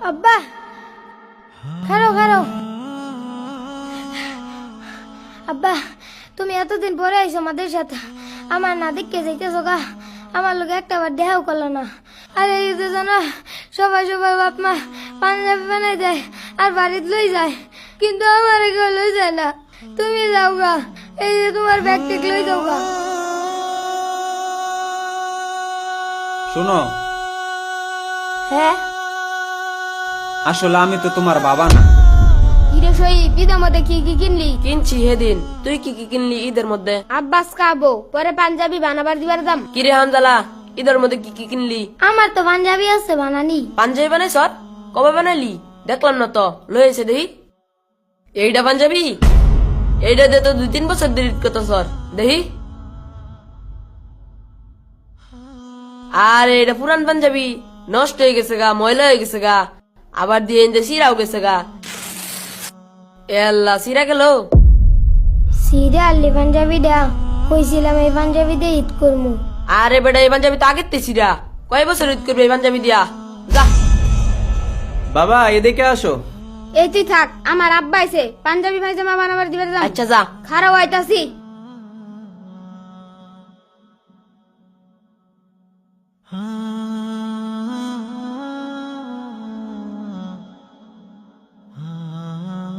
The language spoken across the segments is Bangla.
আব্বা খারো খারো। আব্বা তুমি এতদিন পরে আইছো আমাদের সাথে, আমার না দেখতে যাইতেছো গা, আমার লোক একটা বার দেখাও করলো না। আর এই যে জানা সবাই সবাই বাপ মা পাঞ্জাবি বানাই দেয় আর বাড়িতে লই যায়, কিন্তু আমার কেউ লই যায় না। তুমি যাও গা, এই যে তোমার ব্যাগ টেক লই যাও গা। শোনো, হ্যাঁ আসলে আমি তো তোমার বাবা না। কিরে শহীদ, ঈদের মধ্যে কি কি কিনলি? কিনছি হেদিন। তুই কি কি কিনলি ঈদের মধ্যে? আব্বাস খাবো, পরে পাঞ্জাবি বানাবার দিবার দাম। কিরে হামজালা, ঈদের মধ্যে কি কি কিনলি? আমার তো পাঞ্জাবি আছে বানানি। পাঞ্জাবি বানাইছ? কবে বানাইলি? দেখলাম না তো, লয়েছে দেখি। এইটা পাঞ্জাবি? এইটা দে তো 2-3 বছর দেরি কত সর দেখি। আর এটা পুরান পাঞ্জাবি, নষ্ট হয়ে গেছে গা, ময়লা হয়ে গেছে গা, আবার দিয়ে এনে সিরাও গেছে গা। এল্লা সিরা গেল। সিরে আল্লি পাঞ্জাবি দেয়া, কইছিলাম এই পাঞ্জাবি দিয়ে ঈদ করবো। আরে বেটা, এই পাঞ্জাবি তো আগের সিরা, কয় বছর ঈদ করবে এই পাঞ্জাবি দিয়া? যা। বাবা এদিকে আসো। এই তুই থাক, আমার আব্বা আইছে, পাঞ্জাবি পায়জামা বানাবার দিবার দাম। আচ্ছা যা। খারাপ আইতাছি।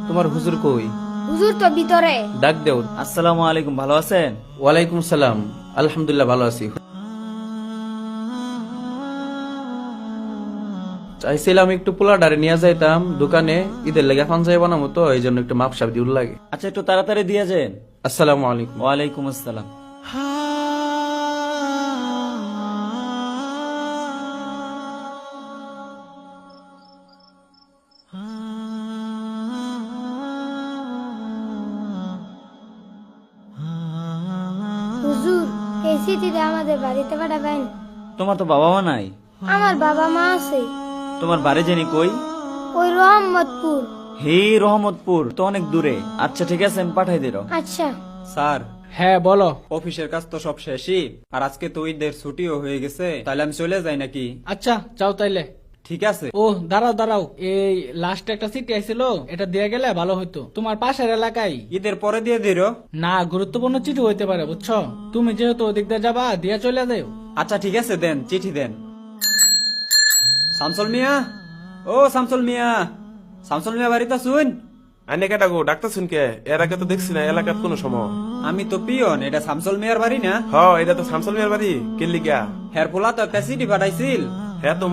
তোমার হুজুর কই? হুজুর তো ভিতরে। ডাক দেও। আসসালামু আলাইকুম, ভালো আছেন? ওয়ালাইকুম সালাম, আলহামদুলিল্লাহ ভালো আছি। চাইছিলাম একটু পোলাডারে নিয়ে যাইতাম দোকানে, ঈদের লেগে পাঞ্জাবি বানাবো তো, এই জন্য একটু মাপসাপ দিউল লাগে। আচ্ছা একটু তাড়াতাড়ি দিয়ে যান। আসসালামু আলাইকুম। ওয়ালাইকুম আসসালাম। হুজুর এই চিঠিটা আমাদের বাড়িতে পাঠাবেন। তোমার তো বাবা মা নাই? আমার বাবা মা আছে, তোমার বাড়ি জানি কই? ওই রহমতপুর। হে রহমতপুর তো অনেক দূরে। আচ্ছা ঠিক আছে, আমি পাঠাই দিল। আচ্ছা স্যার, হ্যাঁ বলো। অফিসের কাজ তো সব শেষই, আর আজকে তো ঈদের ছুটিও হয়ে গেছে, তাহলে আমি চলে যাই নাকি? আচ্ছা যাও তাইলে। ঠিক আছে। ও দাঁড়াও দাঁড়াও, এই লাস্ট একটা চিঠি আইছিল, এটা দিয়ে গেলে ভালো হইতো। তোমার পাশের এলাকায়। ঈদের পরে দিয়ে দিল। না, গুরুত্বপূর্ণ চিঠি হইতে পারে বুঝছো। তুমি যেহেতু ওদিক দিয়ে যাবা, দিয়া চলে যাও। আচ্ছা ঠিক আছে, দেন চিঠি দেন। শামসুল মিয়া, ও শামসুল মিয়া, শামসুল মিয়া বাড়িতে শুন। আইনে কেটা গো ডাক্তার শুনকে? এর আগে তো দেখছি না এলাকার কোনো সময়। আমি তো পিয়ন, এটা শামসুল মিয়ার বাড়ি না? হ, এটা তো শামসুল মিয়ার বাড়ি। কিনলি গিয়া? হের পোলা তো একটা চিঠি পাঠাইছিল। হ্যাঁ তো